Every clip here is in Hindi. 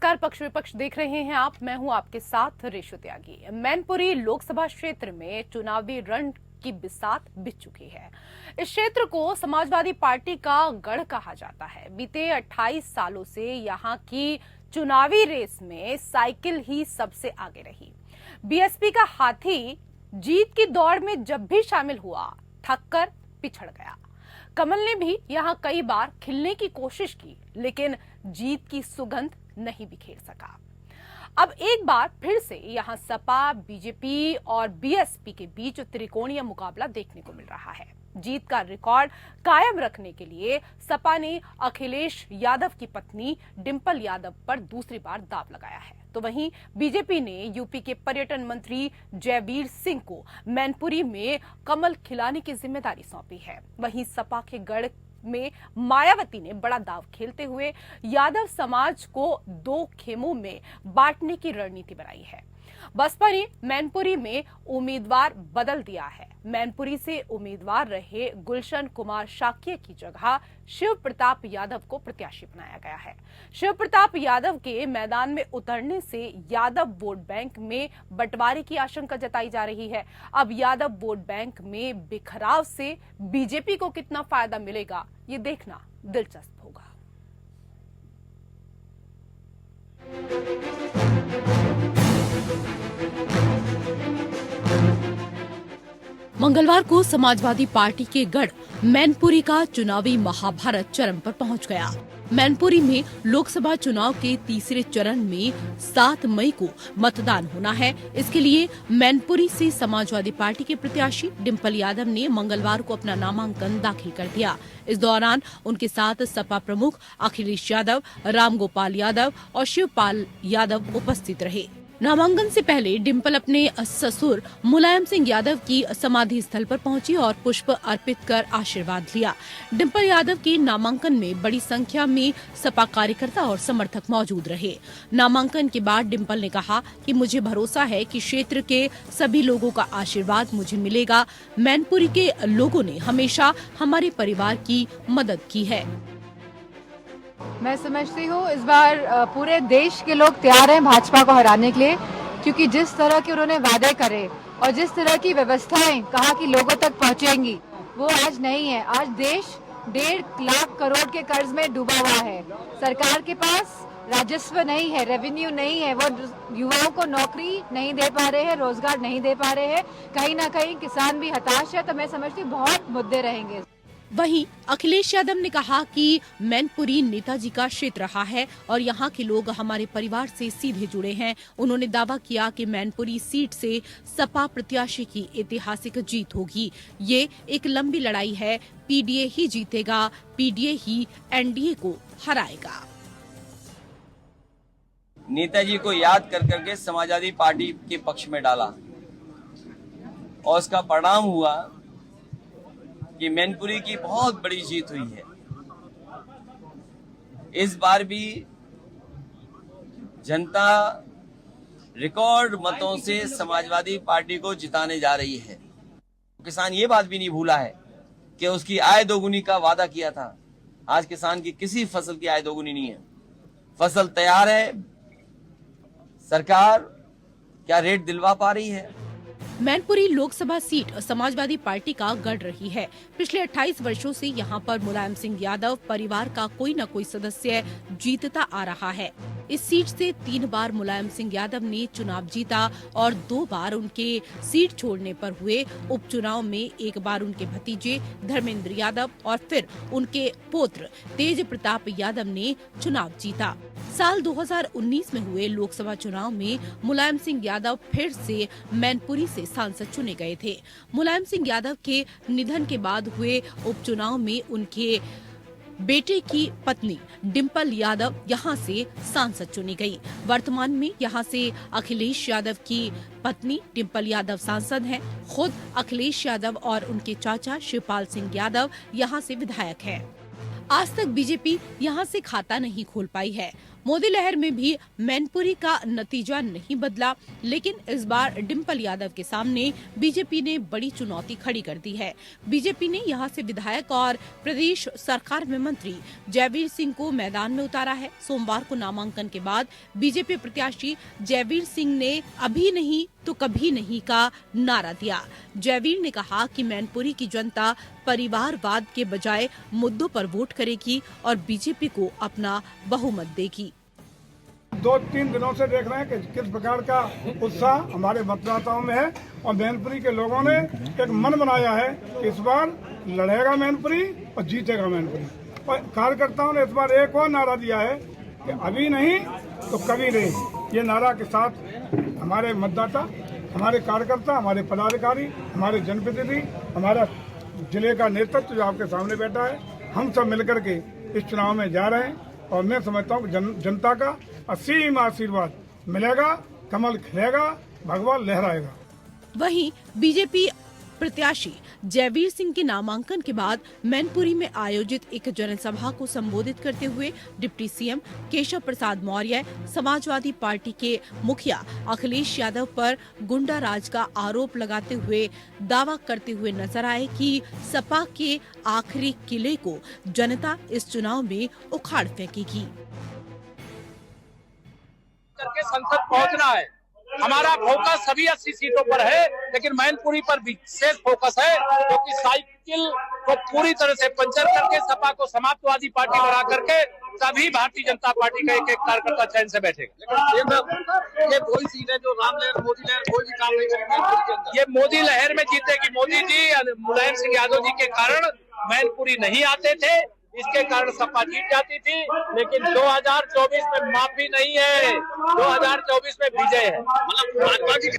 नमस्कार, पक्ष विपक्ष देख रहे हैं आप। मैं हूं आपके साथ रेशु त्यागी। मैनपुरी लोकसभा क्षेत्र में चुनावी रण की बिसात बिछ चुकी है। इस क्षेत्र को समाजवादी पार्टी का गढ़ कहा जाता है। बीते 28 सालों से यहां की चुनावी रेस में साइकिल ही सबसे आगे रही। बीएसपी का हाथी जीत की दौड़ में जब भी शामिल हुआ, थक कर पिछड़ गया। कमल ने भी यहां कई बार खिलने की कोशिश की, लेकिन जीत की सुगंध नहीं बिखेर सका। अब एक बार फिर से यहां सपा, बीजेपी और बीएसपी के बीच त्रिकोणीय मुकाबला देखने को मिल रहा है। जीत का रिकॉर्ड कायम रखने के लिए सपा ने अखिलेश यादव की पत्नी डिंपल यादव पर दूसरी बार दांव लगाया है, तो वहीं बीजेपी ने यूपी के पर्यटन मंत्री जयवीर सिंह को मैनपुरी में कमल खिलाने की जिम्मेदारी सौंपी है। वहीं सपा के गढ़ में मायावती ने बड़ा दांव खेलते हुए यादव समाज को दो खेमों में बांटने की रणनीति बनाई है। बसपा ने मैनपुरी में उम्मीदवार बदल दिया है। मैनपुरी से उम्मीदवार रहे गुलशन कुमार शाक्य की जगह शिव प्रताप यादव को प्रत्याशी बनाया गया है। शिव प्रताप यादव के मैदान में उतरने से यादव वोट बैंक में बंटवारे की आशंका जताई जा रही है। अब यादव वोट बैंक में बिखराव से बीजेपी को कितना फायदा मिलेगा, ये देखना दिलचस्प होगा। मंगलवार को समाजवादी पार्टी के गढ़ मैनपुरी का चुनावी महाभारत चरम पर पहुंच गया। मैनपुरी में लोकसभा चुनाव के तीसरे चरण में 7 मई को मतदान होना है। इसके लिए मैनपुरी से समाजवादी पार्टी के प्रत्याशी डिंपल यादव ने मंगलवार को अपना नामांकन दाखिल कर दिया। इस दौरान उनके साथ सपा प्रमुख अखिलेश यादव, रामगोपाल यादव और शिवपाल यादव उपस्थित रहे। नामांकन से पहले डिंपल अपने ससुर मुलायम सिंह यादव की समाधि स्थल पर पहुंची और पुष्प अर्पित कर आशीर्वाद लिया। डिंपल यादव के नामांकन में बड़ी संख्या में सपा कार्यकर्ता और समर्थक मौजूद रहे। नामांकन के बाद डिंपल ने कहा कि मुझे भरोसा है कि क्षेत्र के सभी लोगों का आशीर्वाद मुझे मिलेगा। मैनपुरी के लोगों ने हमेशा हमारे परिवार की मदद की है। मैं समझती हूँ इस बार पूरे देश के लोग तैयार हैं भाजपा को हराने के लिए, क्योंकि जिस तरह के उन्होंने वादे करे और जिस तरह की व्यवस्थाएं कहा कि लोगों तक पहुंचेंगी, वो आज नहीं है। आज देश 1.5 लाख करोड़ के कर्ज में डूबा हुआ है। सरकार के पास राजस्व नहीं है, रेवेन्यू नहीं है, वो युवाओं को नौकरी नहीं दे पा रहे हैं, रोजगार नहीं दे पा रहे हैं। कहीं ना कहीं किसान भी हताश है। तो मैं समझती हूँ बहुत मुद्दे रहेंगे। वहीं अखिलेश यादव ने कहा कि मैनपुरी नेताजी का क्षेत्र रहा है और यहाँ के लोग हमारे परिवार से सीधे जुड़े हैं। उन्होंने दावा किया कि मैनपुरी सीट से सपा प्रत्याशी की ऐतिहासिक जीत होगी। ये एक लंबी लड़ाई है। पीडीए ही जीतेगा, पीडीए ही एनडीए को हराएगा। नेताजी को याद कर करके समाजवादी पार्टी के पक्ष में डाला और उसका परिणाम हुआ कि मैनपुरी की बहुत बड़ी जीत हुई है। इस बार भी जनता रिकॉर्ड मतों से समाजवादी पार्टी को जिताने जा रही है। किसान ये बात भी नहीं भूला है कि उसकी आय दोगुनी का वादा किया था। आज किसान की किसी फसल की आय दोगुनी नहीं है। फसल तैयार है, सरकार क्या रेट दिलवा पा रही है? मैनपुरी लोकसभा सीट समाजवादी पार्टी का गढ़ रही है। पिछले 28 वर्षों से यहां पर मुलायम सिंह यादव परिवार का कोई न कोई सदस्य जीतता आ रहा है। इस सीट से 3 बार मुलायम सिंह यादव ने चुनाव जीता और 2 बार उनके सीट छोड़ने पर हुए उपचुनाव में एक बार उनके भतीजे धर्मेंद्र यादव और फिर उनके पुत्र तेज प्रताप यादव ने चुनाव जीता। साल 2019 में हुए लोकसभा चुनाव में मुलायम सिंह यादव फिर से मैनपुरी से सांसद चुने गए थे। मुलायम सिंह यादव के निधन के बाद हुए उपचुनाव में उनके बेटे की पत्नी डिंपल यादव यहां से सांसद चुनी गई। वर्तमान में यहां से अखिलेश यादव की पत्नी डिंपल यादव सांसद हैं। खुद अखिलेश यादव और उनके चाचा शिवपाल सिंह यादव यहां से विधायक हैं। आज तक बीजेपी यहां से खाता नहीं खोल पाई है। मोदी लहर में भी मैनपुरी का नतीजा नहीं बदला, लेकिन इस बार डिंपल यादव के सामने बीजेपी ने बड़ी चुनौती खड़ी कर दी है। बीजेपी ने यहां से विधायक और प्रदेश सरकार में मंत्री जयवीर सिंह को मैदान में उतारा है। सोमवार को नामांकन के बाद बीजेपी प्रत्याशी जयवीर सिंह ने अभी नहीं तो कभी नहीं का नारा दिया। जयवीर ने कहा कि मैनपुरी की जनता परिवारवाद के बजाय मुद्दों पर वोट करेगी और बीजेपी को अपना बहुमत देगी। 2-3 दिनों से देख रहे हैं कि किस प्रकार का उत्साह हमारे मतदाताओं में है और मैनपुरी के लोगों ने एक मन बनाया है कि इस बार लड़ेगा मैनपुरी और जीतेगा मैनपुरी। और कार्यकर्ताओं ने इस बार एक और नारा दिया है कि अभी नहीं तो कभी नहीं। ये नारा के साथ हमारे मतदाता, हमारे कार्यकर्ता, हमारे पदाधिकारी, हमारे जनप्रतिनिधि, हमारा जिले का नेतृत्व जो आपके सामने बैठा है, हम सब मिलकर के इस चुनाव में जा रहे हैं और मैं समझता हूँ कि जनता का असीम आशीर्वाद मिलेगा, कमल खिलेगा, भगवा लहराएगा। वहीं बीजेपी प्रत्याशी जयवीर सिंह के नामांकन के बाद मैनपुरी में आयोजित एक जनसभा को संबोधित करते हुए deputy CM Keshav Prasad Maurya Samajwadi party के मुखिया अखिलेश यादव पर गुंडा राज का आरोप लगाते हुए दावा करते हुए नजर आए कि सपा के आखिरी किले को जनता इस चुनाव में उखाड़ फेंकेगी। करके संसद पहुंचना है। हमारा फोकस सभी 80 सीटों पर है, लेकिन मैनपुरी पर विशेष फोकस है, क्योंकि साइकिल को पूरी तरह से पंचर करके सपा को समाजवादी पार्टी बना करके तभी भारतीय जनता पार्टी का एक एक कार्यकर्ता चैन से बैठेगा। ये वही सीट है जो राम लहर, मोदी लहर कोई भी काम नहीं करेगी। ये मोदी लहर में जीतेगी। मोदी जी मुलायम सिंह यादव जी के कारण मैनपुरी नहीं आते थे, इसके कारण सपा जीत जाती थी, लेकिन 2024 में माफी नहीं है, 2024 में विजय है। मतलब भाजपा की।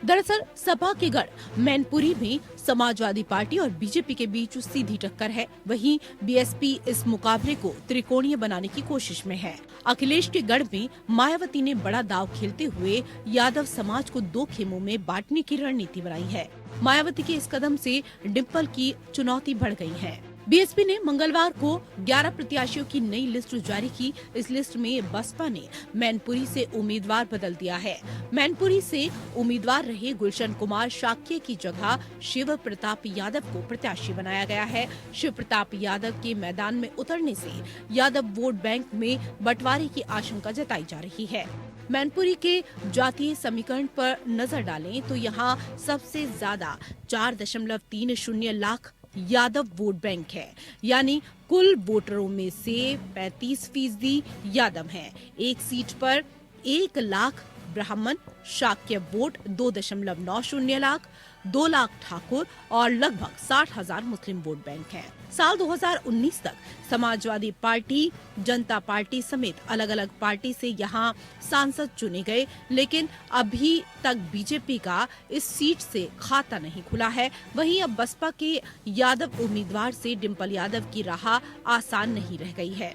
दरअसल सपा के गढ़ मैनपुरी में समाजवादी पार्टी और बीजेपी के बीच सीधी टक्कर है। वहीं बीएसपी इस मुकाबले को त्रिकोणीय बनाने की कोशिश में है। अखिलेश के गढ़ में मायावती ने बड़ा दांव खेलते हुए यादव समाज को 2 खेमों में बांटने की रणनीति बनाई है। मायावती के इस कदम से डिंपल की चुनौती बढ़ गई है। बीएसपी ने मंगलवार को 11 प्रत्याशियों की नई लिस्ट जारी की। इस लिस्ट में बसपा ने मैनपुरी से उम्मीदवार बदल दिया है। मैनपुरी से उम्मीदवार रहे गुलशन कुमार शाक्य की जगह शिव प्रताप यादव को प्रत्याशी बनाया गया है। शिव प्रताप यादव के मैदान में उतरने से यादव वोट बैंक में बंटवारे की आशंका जताई जा रही है। मैनपुरी के जातीय समीकरण पर नजर डालें तो यहाँ सबसे ज्यादा 4.30 लाख यादव वोट बैंक है, यानी कुल वोटरों में से 35% यादव हैं। एक सीट पर 1 लाख ब्राह्मण, शाक्य वोट 2.90 लाख, 2 लाख ठाकुर और लगभग 60,000 मुस्लिम वोट बैंक हैं। साल 2019 तक समाजवादी पार्टी, जनता पार्टी समेत अलग अलग पार्टी से यहां सांसद चुने गए, लेकिन अभी तक बीजेपी का इस सीट से खाता नहीं खुला है। वहीं अब बसपा के यादव उम्मीदवार से डिंपल यादव की राह आसान नहीं रह गई है।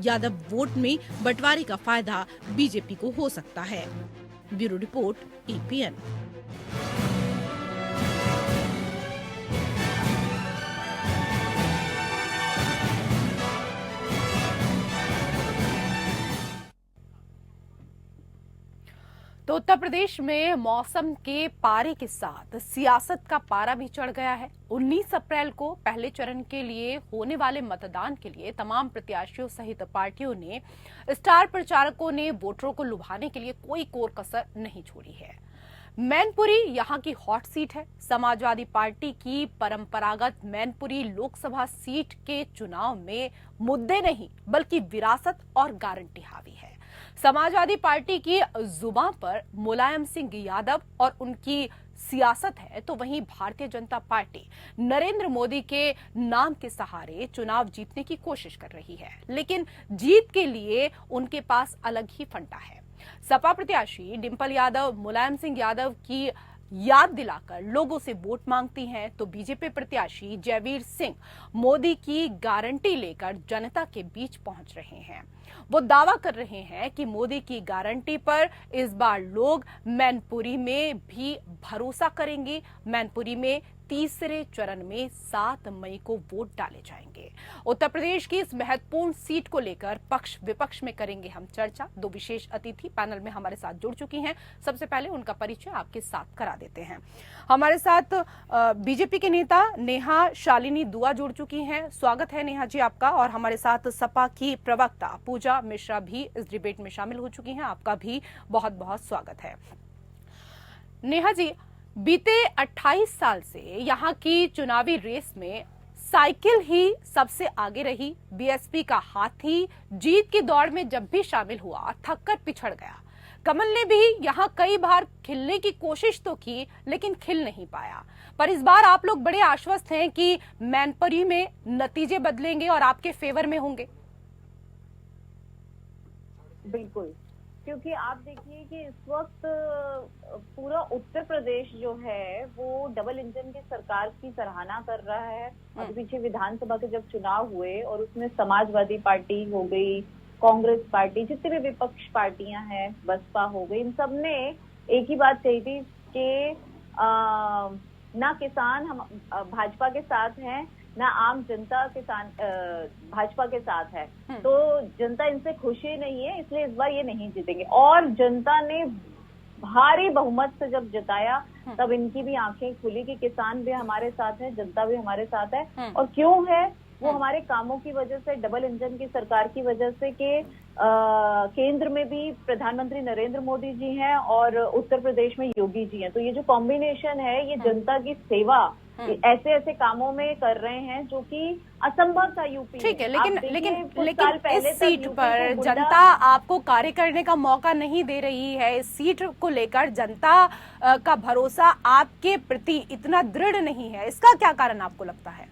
यादव वोट में बंटवारे का फायदा बीजेपी को हो सकता है। Bureau report, APN। तो उत्तर प्रदेश में मौसम के पारे के साथ सियासत का पारा भी चढ़ गया है। 19 अप्रैल को पहले चरण के लिए होने वाले मतदान के लिए तमाम प्रत्याशियों सहित पार्टियों ने, स्टार प्रचारकों ने वोटरों को लुभाने के लिए कोई कोर कसर नहीं छोड़ी है। मैनपुरी यहां की हॉट सीट है। समाजवादी पार्टी की परंपरागत मैनपुरी लोकसभा सीट के चुनाव में मुद्दे नहीं बल्कि विरासत और गारंटी हावी है। समाजवादी पार्टी की जुबान पर मुलायम सिंह यादव और उनकी सियासत है, तो वहीं भारतीय जनता पार्टी नरेंद्र मोदी के नाम के सहारे चुनाव जीतने की कोशिश कर रही है, लेकिन जीत के लिए उनके पास अलग ही फंडा है। सपा प्रत्याशी डिंपल यादव मुलायम सिंह यादव की याद दिलाकर लोगों से वोट मांगती हैं, तो बीजेपी प्रत्याशी जयवीर सिंह मोदी की गारंटी लेकर जनता के बीच पहुंच रहे हैं। वो दावा कर रहे हैं कि मोदी की गारंटी पर इस बार लोग मैनपुरी में भी भरोसा करेंगे। मैनपुरी में तीसरे चरण में 7 मई को वोट डाले जाएंगे। उत्तर प्रदेश की इस महत्वपूर्ण सीट को लेकर पक्ष विपक्ष में करेंगे हम चर्चा। 2 विशेष अतिथि पैनल में हमारे साथ जुड़ चुकी हैं। सबसे पहले उनका परिचय आपके साथ करा देते हैं। हमारे साथ बीजेपी के नेता नेहा शालिनी दुआ जुड़ चुकी हैं। स्वागत है नेहा जी आपका। और हमारे साथ सपा की प्रवक्ता पूजा मिश्रा भी इस डिबेट में शामिल हो चुकी हैं। आपका भी बहुत बहुत स्वागत है। नेहा जी, बीते 28 साल से यहाँ की चुनावी रेस में साइकिल ही सबसे आगे रही। बीएसपी का हाथी जीत की दौड़ में जब भी शामिल हुआ थककर पिछड़ गया। कमल ने भी यहाँ कई बार खिलने की कोशिश तो की लेकिन खिल नहीं पाया। पर इस बार आप लोग बड़े आश्वस्त हैं कि मैनपुरी में नतीजे बदलेंगे और आपके फेवर में होंगे। बिल्कुल, क्योंकि आप देखिए कि इस वक्त पूरा उत्तर प्रदेश जो है वो डबल इंजन की सरकार की सराहना कर रहा है। अभी पीछे विधानसभा के जब चुनाव हुए और उसमें समाजवादी पार्टी हो गई, कांग्रेस पार्टी, जितने भी विपक्ष पार्टियां हैं, बसपा हो गई, इन सब ने एक ही बात कही थी कि ना किसान हम भाजपा के साथ हैं, ना आम जनता किसान भाजपा के साथ है। तो जनता इनसे खुश ही नहीं है, इसलिए इस बार ये नहीं जीतेंगे। और जनता ने भारी बहुमत से जब जिताया तब इनकी भी आंखें खुली कि किसान भी हमारे साथ है, जनता भी हमारे साथ है। और क्यों है वो हमारे कामों की वजह से, डबल इंजन की सरकार की वजह से कि केंद्र में भी प्रधानमंत्री नरेंद्र मोदी जी हैं और उत्तर प्रदेश में योगी जी हैं। तो ये जो कॉम्बिनेशन है ये जनता की सेवा ऐसे ऐसे कामों में कर रहे हैं जो कि असंभव था यूपी। ठीक है, लेकिन इस सीट पर जनता आपको कार्य करने का मौका नहीं दे रही है। इस सीट को लेकर जनता का भरोसा आपके प्रति इतना दृढ़ नहीं है। इसका क्या कारण आपको लगता है?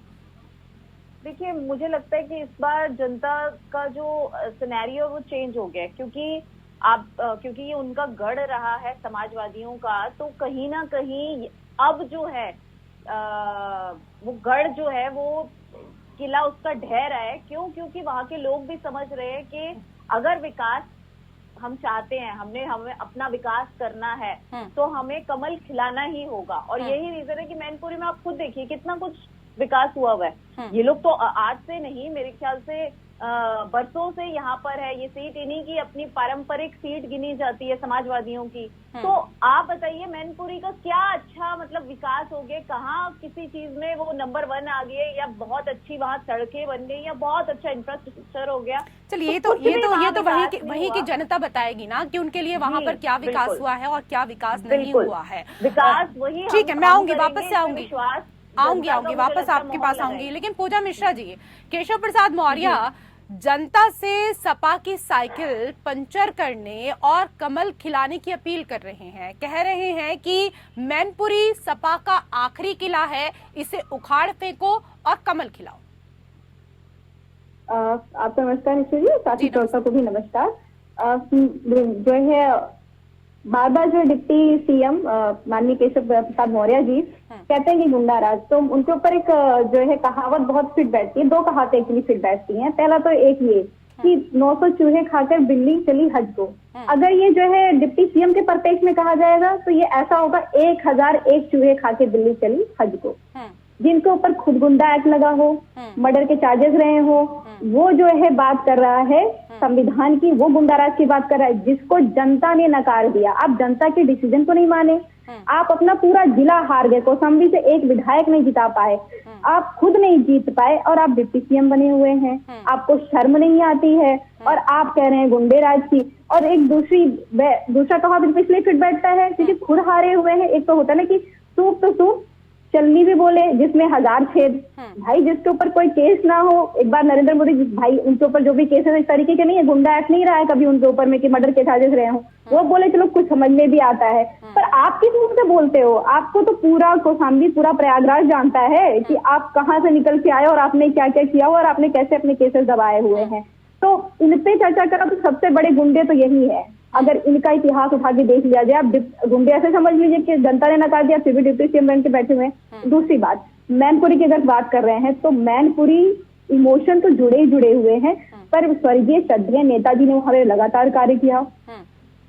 देखिए, मुझे लगता है कि इस बार जनता का जो सिनेरियो वो चेंज हो गया, क्योंकि ये उनका गढ़ रहा है समाजवादियों का। तो कहीं ना कहीं अब जो है वो गढ़ जो है वो किला उसका ढह रहा है। क्यों? क्योंकि वहां के लोग भी समझ रहे हैं कि अगर विकास हम चाहते हैं, हमें अपना विकास करना है तो हमें कमल खिलाना ही होगा। और यही रीजन है कि मैनपुरी में आप खुद देखिए कितना कुछ विकास हुआ है। ये लोग तो आज से नहीं, मेरे ख्याल से बरसों से यहाँ पर है। ये सीट इन्हीं की अपनी पारंपरिक सीट गिनी जाती है समाजवादियों की। तो आप बताइए मैनपुरी का क्या अच्छा मतलब विकास हो गया? कहाँ किसी चीज में वो नंबर 1 आ गए, या बहुत अच्छी वहाँ सड़कें बन गई, या बहुत अच्छा इंफ्रास्ट्रक्चर हो गया? चलिए, ये तो वही की जनता बताएगी ना कि उनके लिए वहाँ पर क्या विकास हुआ है और क्या विकास नहीं हुआ है। विकास वही, ठीक है, मैं आऊंगी, वापस से आऊंगी वापस आपके पास आऊंगी। लेकिन पूजा मिश्रा जी, केशव प्रसाद मौर्य जनता से सपा की साइकिल पंचर करने और कमल खिलाने की अपील कर रहे हैं। कह रहे हैं कि मैनपुरी सपा का आखिरी किला है, इसे उखाड़ फेंको और कमल खिलाओ। आपको नमस्कार ईश्वर जी, साथी श्रोता को भी नमस्कार। जो है बार बार जो डिप्टी सीएम माननीय केशव प्रसाद मौर्य जी कहते हैं कि गुंडा राज, तो उनके ऊपर एक जो है कहावत बहुत फिट बैठती है। 2 कहावतें एक्चुअली फिट बैठती हैं। पहला तो एक ये कि 900 चूहे खाकर बिल्ली चली हज को। अगर ये जो है डिप्टी सीएम के परिपेक्ष में कहा जाएगा तो ये ऐसा होगा 1001 चूहे खा के बिल्ली चली हज को। जिनके ऊपर खुद गुंडा एक्ट लगा हो, मर्डर के चार्जेस रहे हो, वो जो है बात कर रहा है संविधान की, वो गुंडाराज की बात कर रहा है जिसको जनता ने नकार दिया। आप जनता के डिसीजन को नहीं माने, आप अपना पूरा जिला हार गए, कौशाम्बी से एक विधायक नहीं जिता पाए, आप खुद नहीं जीत पाए और आप डिप्टी सीएम बने हुए हैं। आपको शर्म नहीं आती है और आप कह रहे हैं गुंडेराज की। और एक दूसरा कहावत पिछले फिट बैठता है क्योंकि खुद हारे हुए हैं। एक तो होता है ना कि सूप तो सूप चलनी भी बोले जिसमें 1000 छेद। भाई जिसके ऊपर कोई केस ना हो, एक बार नरेंद्र मोदी भाई उनके ऊपर जो भी केसेस इस तरीके के नहीं है, गुंडा एक्ट नहीं रहा है कभी उनके ऊपर में कि मर्डर के चार्जेस रहे हो, वो बोले चलो कुछ समझ में भी आता है। पर आप किस मुंह से बोलते हो? आपको तो पूरा कौशाम्बी, पूरा प्रयागराज जानता है कि आप कहाँ से निकल के आए और आपने क्या क्या किया और आपने कैसे अपने केसेस दबाए हुए हैं। तो इन पे चर्चा करा तो सबसे बड़े गुंडे तो यही है। अगर इनका इतिहास उठा के देख लिया जाए, आप गुंडे ऐसे समझ लीजिए कि जनता ने नकार दिया, फिर भी डिप्टी सीएम बन के बैठे हुए हैं। दूसरी बात, मैनपुरी की अगर बात कर रहे हैं तो मैनपुरी इमोशन तो जुड़े हुए हैं, पर स्वर्गीय श्रद्धेय नेताजी ने हमें लगातार कार्य किया।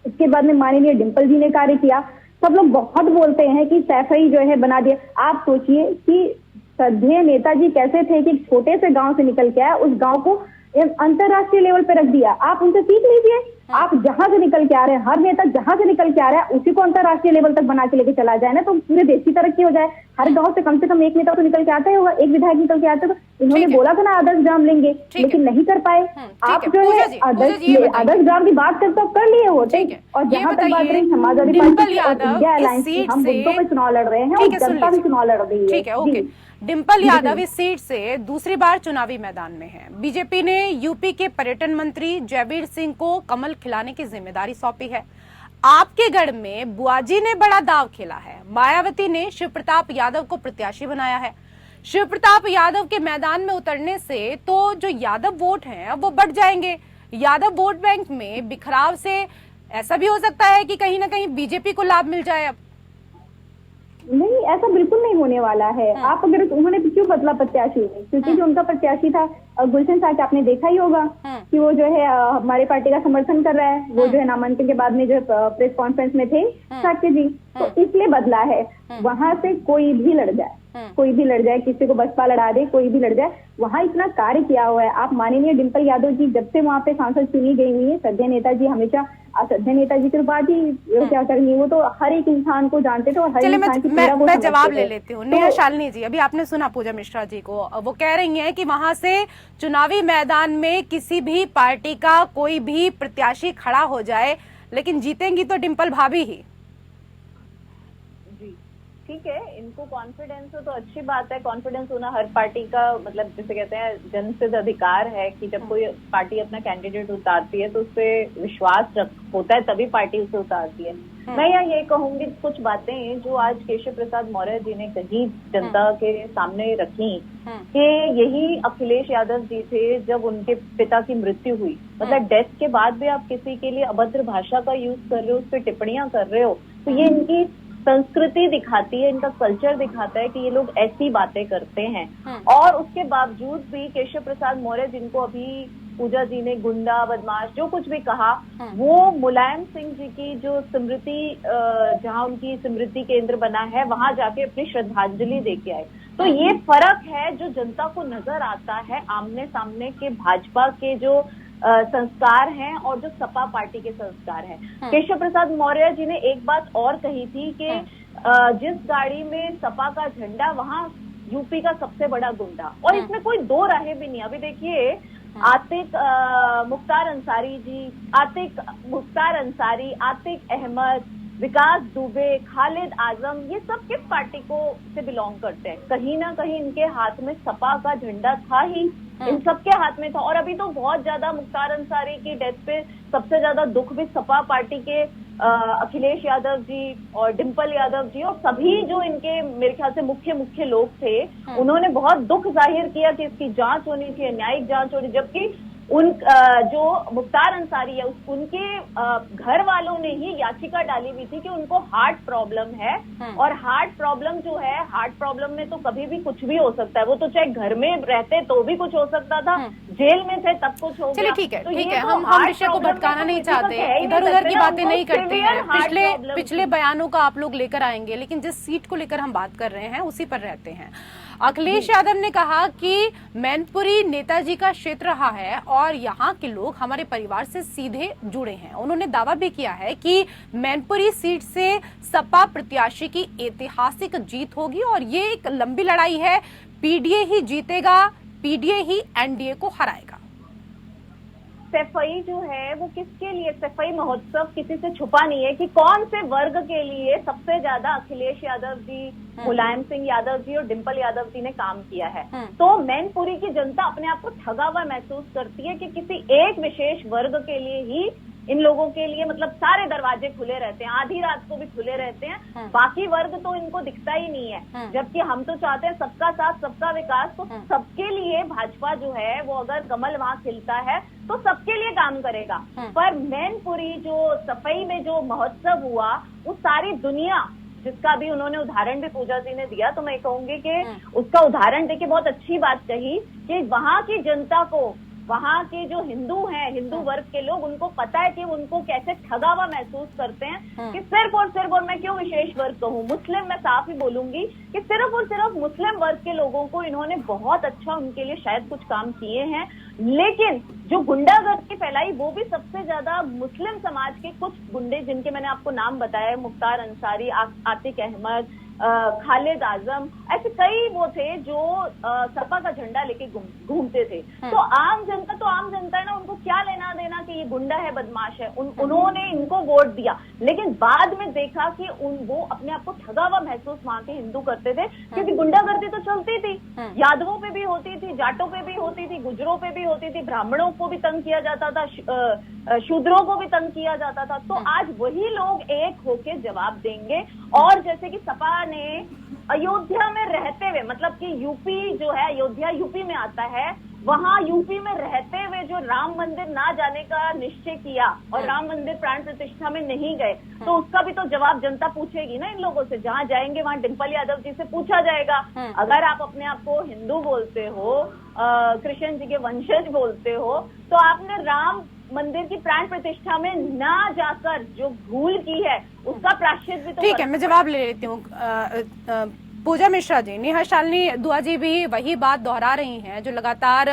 इसके बाद में माननीय डिम्पल जी ने कार्य किया। सब लोग बहुत बोलते हैं कि सैफई जो है बना दिया। आप सोचिए कि श्रद्धेय नेताजी कैसे थे कि छोटे से गांव से निकल के आया, उस गांव को अंतरराष्ट्रीय लेवल पे रख दिया। आप उनसे सीख लीजिए, आप जहां से निकल के आ रहे हैं, हर नेता जहां से निकल के आ रहा है उसी को अंतरराष्ट्रीय लेवल तक बना के लेके चला जाए ना, तो पूरे देश की तरक्की हो जाए। हर गांव से कम एक नेता तो निकल के आता ही होगा, एक विधायक निकल के आता है। तो इन्होंने बोला था ना आदर्श ग्राम लेंगे, लेकिन नहीं कर पाए। आप जो है आदर्श ग्राम की बात करते हो, कर लिए होते। और जहां तक बात रही समाजवादी पार्टी और इंडिया अलायंस की, हम मुद्दों पे चुनाव लड़ रहे हैं और जनता भी चुनाव लड़ रही है। ठीक है, ओके। डिंपल यादव इस सीट से दूसरी बार चुनावी मैदान में हैं। बीजेपी ने यूपी के पर्यटन मंत्री जयवीर सिंह को कमल खिलाने की जिम्मेदारी सौंपी है। आपके गढ़ में बुआजी ने बड़ा दांव खेला है। मायावती ने शिव प्रताप यादव को प्रत्याशी बनाया है। शिव प्रताप यादव के मैदान में उतरने से तो जो यादव वोट हैं वो बढ़ जाएंगे। यादव वोट बैंक में बिखराव से ऐसा भी हो सकता है कि कहीं ना कहीं बीजेपी को लाभ मिल जाए। अब नहीं, ऐसा बिल्कुल नहीं होने वाला है। आप अगर उन्होंने क्यों बदला प्रत्याशी में, क्योंकि जो उनका प्रत्याशी था गुलशन साहब, आपने देखा ही होगा कि वो जो है हमारे पार्टी का समर्थन कर रहा है। वो जो है नामांकन के बाद में जो प्रेस कॉन्फ्रेंस में थे साक्षी जी, तो इसलिए बदला है। वहां से कोई भी लड़ जाए, कोई भी लड़ जाए, किसी को बसपा लड़ा दे, कोई भी लड़ जाए, वहां इतना कार्य किया हुआ है। आप माननीय डिंपल यादव जी जब से वहां पे सांसद चुनी गई हुई है, श्रद्धेय नेताजी हमेशा श्रद्धेय नेताजी की बात ही क्या करनी, वो तो हर एक इंसान को जानते थे और हर इंसान की पीड़ा वो मैं जवाब ले लेती हूँ। नेहा तो शालिनी जी, अभी आपने सुना पूजा मिश्रा जी को, वो कह रही हैं कि वहां से चुनावी मैदान में किसी भी पार्टी का कोई भी प्रत्याशी खड़ा हो जाए, लेकिन जीतेंगी तो डिंपल भाभी ही। ठीक है, इनको कॉन्फिडेंस हो तो अच्छी बात है। कॉन्फिडेंस होना हर पार्टी का मतलब जिसे कहते हैं जनसिद्ध अधिकार है कि जब कोई पार्टी अपना कैंडिडेट उतारती है तो उस पर विश्वास होता है, तभी पार्टी उसे उतारती है। मैं यहाँ ये कहूंगी कुछ बातें जो आज केशव प्रसाद मौर्य जी ने कही, जनता के सामने रखी, कि यही अखिलेश यादव जी थे जब उनके पिता की मृत्यु हुई। मतलब डेथ के बाद भी आप किसी के लिए अभद्र भाषा का यूज कर रहे हो, उस पर टिप्पणियां कर रहे हो, तो ये इनकी संस्कृति दिखाती है, इनका कल्चर दिखाता है कि ये लोग ऐसी बातें करते हैं। और उसके बावजूद भी केशव प्रसाद मौर्य जिनको अभी पूजा जी ने गुंडा बदमाश जो कुछ भी कहा, वो मुलायम सिंह जी की जो स्मृति जहां उनकी स्मृति केंद्र बना है वहां जाके अपनी श्रद्धांजलि दे के आए। तो ये फर्क है जो जनता को नजर आता है आमने सामने के भाजपा के जो संस्कार हैं और जो सपा पार्टी के संस्कार हैं। केशव प्रसाद मौर्य जी ने एक बात और कही थी कि जिस गाड़ी में सपा का झंडा वहां यूपी का सबसे बड़ा गुंडा, और इसमें कोई दो राहें भी नहीं। अभी देखिए आतिक मुख्तार अंसारी, आतिक अहमद, विकास दुबे, खालिद आजम, ये सब किस पार्टी को से बिलोंग करते हैं? कहीं ना कहीं इनके हाथ में सपा का झंडा था ही, इन सबके हाथ में था। और अभी तो बहुत ज्यादा मुख्तार अंसारी की डेथ पे सबसे ज्यादा दुख भी सपा पार्टी के अखिलेश यादव जी और डिंपल यादव जी और सभी जो इनके मेरे ख्याल से मुख्य लोग थे, उन्होंने बहुत दुख जाहिर किया कि इसकी जांच होनी चाहिए, न्यायिक जांच होनी। जबकि उन जो मुख्तार अंसारी है उनके घर वालों ने ही याचिका डाली हुई थी कि उनको हार्ट प्रॉब्लम है, और हार्ट प्रॉब्लम जो है, हार्ट प्रॉब्लम में तो कभी भी कुछ भी हो सकता है। वो तो चाहे घर में रहते तो भी कुछ हो सकता था, जेल में थे तब कुछ हो गया। ठीक है, ठीक है, हम विषय को भटकाना नहीं चाहते, इधर उधर की बातें नहीं करते हैं। पिछले बयानों का आप लोग लेकर आएंगे, लेकिन जिस सीट को लेकर हम बात कर रहे हैं उसी पर रहते हैं। अखिलेश यादव ने कहा कि मैनपुरी नेताजी का क्षेत्र रहा है और यहाँ के लोग हमारे परिवार से सीधे जुड़े हैं। उन्होंने दावा भी किया है कि मैनपुरी सीट से सपा प्रत्याशी की ऐतिहासिक जीत होगी और ये एक लंबी लड़ाई है। पीडीए ही जीतेगा, पीडीए ही एनडीए को हराएगा। सफाई जो है वो किसके लिए? सफाई महोत्सव किसी से छुपा नहीं है कि कौन से वर्ग के लिए सबसे ज्यादा अखिलेश यादव जी, मुलायम सिंह यादव जी और डिंपल यादव जी ने काम किया है। तो मैनपुरी की जनता अपने आप को ठगा हुआ महसूस करती है कि किसी एक विशेष वर्ग के लिए ही इन लोगों के लिए मतलब सारे दरवाजे खुले रहते हैं, आधी रात को भी खुले रहते हैं, बाकी वर्ग तो इनको दिखता ही नहीं है। जबकि हम तो चाहते हैं सबका साथ सबका विकास, तो सबके लिए भाजपा जो है वो अगर कमल वहां खिलता है तो सबके लिए काम करेगा। पर मैनपुरी जो सफाई में जो महोत्सव हुआ, वो सारी दुनिया, जिसका भी उन्होंने उदाहरण भी पूजा जी ने दिया, तो मैं कहूंगी कि उसका उदाहरण देके बहुत अच्छी बात कही कि वहां की जनता को वहाँ के जो हिंदू हैं, हिंदू वर्ग के लोग, उनको पता है कि उनको कैसे ठगा हुआ महसूस करते हैं कि सिर्फ और मैं क्यों विशेष वर्ग कहूँ, मुस्लिम, मैं साफ ही बोलूंगी कि सिर्फ और सिर्फ मुस्लिम वर्ग के लोगों को इन्होंने बहुत अच्छा, उनके लिए शायद कुछ काम किए हैं, लेकिन जो गुंडागर्दी फैलाई वो भी सबसे ज्यादा मुस्लिम समाज के कुछ गुंडे, जिनके मैंने आपको नाम बताया, मुख्तार अंसारी, आतिक अहमद, खालिद आजम, ऐसे कई वो थे जो सपा का झंडा लेके घूमते थे। तो आम जनता है ना, उनको क्या लेना देना कि ये गुंडा है, बदमाश है, उन्होंने इनको वोट दिया, लेकिन बाद में देखा कि वो अपने आप को ठगा हुआ महसूस वहां के हिंदू करते थे, क्योंकि गुंडागर्दी तो चलती थी, यादवों पे भी होती थी, जाटों पे भी होती थी, गुजरों पे भी होती थी, ब्राह्मणों को भी तंग किया जाता था, शूद्रों को भी तंग किया जाता था। तो आज वही लोग एक होके जवाब देंगे। और जैसे कि सपा ने अयोध्या में रहते हुए, मतलब कि यूपी जो है, अयोध्या यूपी में आता है, वहां यूपी में रहते हुए जो राम मंदिर ना जाने का निश्चय किया और राम मंदिर प्राण प्रतिष्ठा में नहीं गए, तो उसका भी तो जवाब जनता पूछेगी ना इन लोगों से। जहां जाएंगे वहां डिम्पल यादव जी से पूछा जाएगा। अगर आप अपने आप को हिंदू बोलते हो, कृष्ण जी के वंशज बोलते हो, तो आपने राम मंदिर की प्राण प्रतिष्ठा में ना जाकर जो भूल की है उसका प्रायश्चित भी तो। ठीक है, मैं जवाब ले लेती हूँ। पूजा मिश्रा जी, नेहा शालिनी दुआ जी भी वही बात दोहरा रही हैं जो लगातार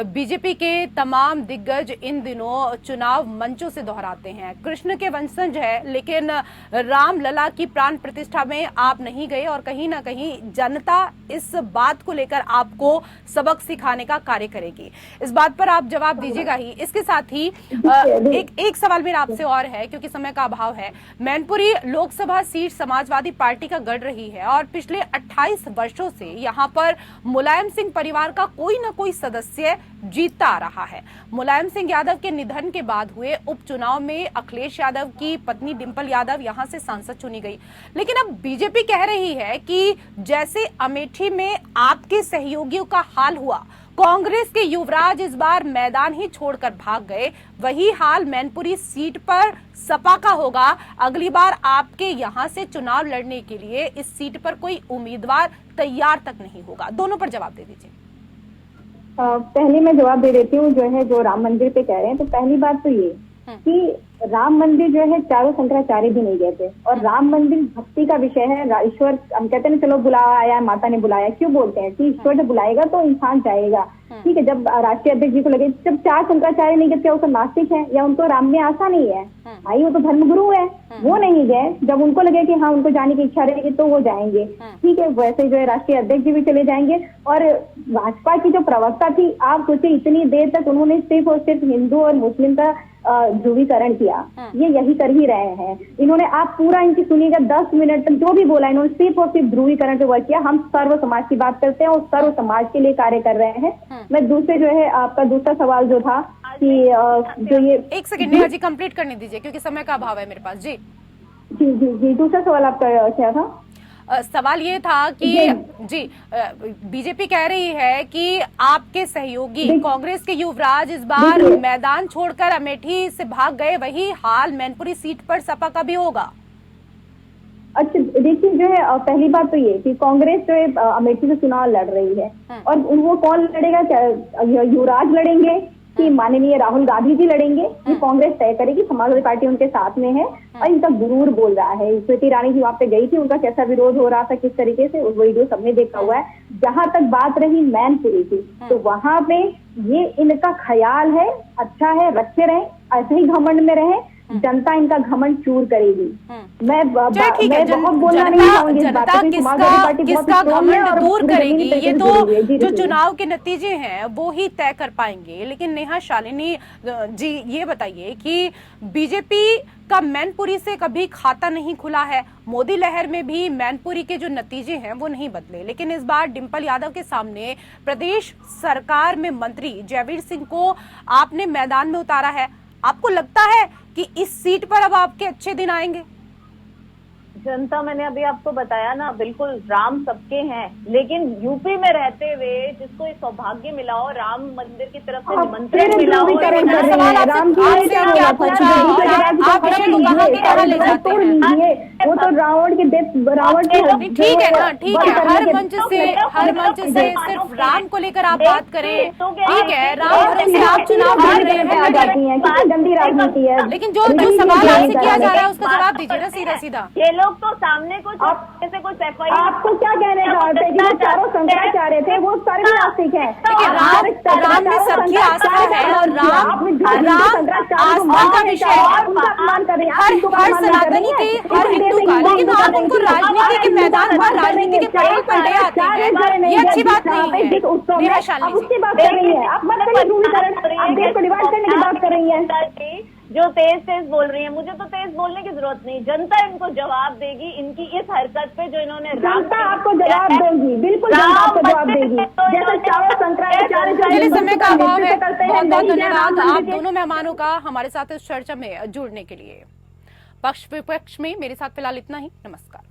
बीजेपी के तमाम दिग्गज इन दिनों चुनाव मंचों से दोहराते हैं। कृष्ण के वंशज है, लेकिन राम लला की प्राण प्रतिष्ठा में आप नहीं गए, और कहीं ना कहीं जनता इस बात को लेकर आपको सबक सिखाने का कार्य करेगी। इस बात पर आप जवाब दीजिएगा ही। इसके साथ ही एक सवाल मेरा आपसे और है, क्योंकि समय का अभाव है। मैनपुरी लोकसभा सीट समाजवादी पार्टी का गढ़ रही है और पिछले 28 वर्षों से यहां पर मुलायम सिंह परिवार का कोई न कोई सदस्य जीतता आ रहा है। मुलायम सिंह यादव के निधन के बाद हुए उपचुनाव में अखिलेश यादव की पत्नी डिंपल यादव यहां से सांसद चुनी गई, लेकिन अब बीजेपी कह रही है कि जैसे अमेठी में आपके सहयोगियों का हाल हुआ, कांग्रेस के युवराज इस बार मैदान ही छोड़कर भाग गए, वही हाल मैनपुरी सीट पर सपा का होगा। अगली बार आपके यहां से चुनाव लड़ने के लिए इस सीट पर कोई उम्मीदवार तैयार तक नहीं होगा। दोनों पर जवाब दे दीजिए। पहले मैं जवाब दे देती हूँ, जो राम मंदिर पे कह रहे हैं। तो पहली बात तो ये कि राम मंदिर जो है चारों शंकराचार्य भी नहीं गए थे, और राम मंदिर भक्ति का विषय है। ईश्वर, हम कहते हैं चलो बुलावा आया, माता ने बुलाया, क्यों बोलते हैं कि ईश्वर जब बुलाएगा तो इंसान जाएगा। ठीक है, जब राष्ट्रीय अध्यक्ष जी को लगे, जब चार शंकराचार्य नहीं गए, वो तो नास्तिक है या उनको राम में आशा नहीं है भाई, वो तो धर्मगुरु है, वो नहीं गए। जब उनको लगे कि हाँ उनको जाने की इच्छा रहेगी तो वो जाएंगे। ठीक है, वैसे जो है राष्ट्रीय अध्यक्ष जी भी चले जाएंगे। और भाजपा की जो प्रवक्ता थी, आप सोचिए इतनी देर तक उन्होंने सिर्फ और सिर्फ हिंदू और मुस्लिम का ध्रुवीकरण किया, ये यही कर ही रहे हैं इन्होंने। आप पूरा इनकी सुनिएगा, 10 मिनट तक जो भी बोला इन्होंने सिर्फ और सिर्फ ध्रुवीकरण पे वर्क किया। हम सर्व समाज की बात करते हैं और सर्व समाज के लिए कार्य कर रहे हैं। मैं दूसरे जो है आपका दूसरा सवाल जो था कि जो ये, एक सेकंड नेहा जी कंप्लीट करने दीजिए क्योंकि समय का अभाव है मेरे पास। जी जी जी जी, दूसरा सवाल आपका क्या था? सवाल ये था कि जी बीजेपी कह रही है कि आपके सहयोगी कांग्रेस के युवराज इस बार मैदान छोड़कर अमेठी से भाग गए, वही हाल मैनपुरी सीट पर सपा का भी होगा। अच्छा देखिए, जो है पहली बात तो ये कि कांग्रेस जो है अमेठी से चुनाव लड़ रही है, और वो कौन लड़ेगा, क्या युवराज लड़ेंगे कि माननीय राहुल गांधी जी लड़ेंगे, ये कांग्रेस तय करेगी। समाजवादी पार्टी उनके साथ में है और इनका गुरूर बोल रहा है। स्मृति ईरानी जी वहां पे गई थी, उनका कैसा विरोध हो रहा था, किस तरीके से, उस वीडियो सबने देखा हुआ है। जहां तक बात रही मैनपुरी की, तो वहां पे ये इनका ख्याल है, अच्छा है, रखे रहे, ऐसे ही घमंड में रहे, जनता इनका घमंड चूर करेगी। मैं बहुत बोलना नहीं चाहूंगी, जनता किसका घमंड दूर करेगी ये तो जो चुनाव के नतीजे हैं वो ही तय कर पाएंगे। लेकिन नेहा शालिनी जी ये बताइए कि बीजेपी का मैनपुरी से कभी खाता नहीं खुला है, मोदी लहर में भी मैनपुरी के जो नतीजे हैं वो नहीं बदले, लेकिन इस बार डिंपल यादव के सामने प्रदेश सरकार में मंत्री जयवीर सिंह को आपने मैदान में उतारा है। आपको लगता है कि इस सीट पर अब आपके अच्छे दिन आएंगे? जनता, मैंने अभी आपको बताया ना, बिल्कुल राम सबके हैं, लेकिन यूपी में रहते हुए जिसको ये सौभाग्य मिला हो, राम मंदिर की तरफ से निमंत्रण मिला हो, सवाल आपसे क्या पूछा और आप विषय को कहाँ के कहाँ ले जाते हैं? वो तो रावण के रावण के ठीक है ना, ठीक है, हर मंच से सिर्फ राम को लेकर आप बात करें, ठीक है, राम भरोसे आप चुनाव लड़ रहे हैं, गंदी राजनीति है। लेकिन जो सवाल आपसे किया जा रहा है उसका जवाब दीजिए ना सीधा सीधा। ये लोग तो सामने कुछ जैसे कुछ FIR आपको क्या कहने का है? जो चारों शंकराचार्य थे वो सारे नास्तिक हैं। राम में सबकी आस्था है और राम आस्था का विषय हर सनातनी के, हर हिंदू का, लेकिन आप उनको राजनीति के मैदान पर, राजनीति के पड़ाव पर ले आते हैं, ये अच्छी बात नहीं है। नेहा शालिनी उसकी बात कर रही है, आप मत करिए ध्रुवीकरण, आप देश को डिवाइड करने की बात कर रही है। जो तेज बोल रही है, मुझे तो तेज बोलने की जरूरत नहीं, जनता इनको जवाब देगी इनकी इस हरकत पे जो इन्होंने। जनता आपको जवाब देगी, बिल्कुल जनता आपको जवाब देगी। जैसे चारों शंकराचार्य चलिए, समय का अभाव है, बहुत बहुत धन्यवाद आप दोनों मेहमानों का हमारे साथ इस चर्चा में जुड़ने के लिए। पक्ष विपक्ष में मेरे साथ फिलहाल इतना ही। नमस्कार।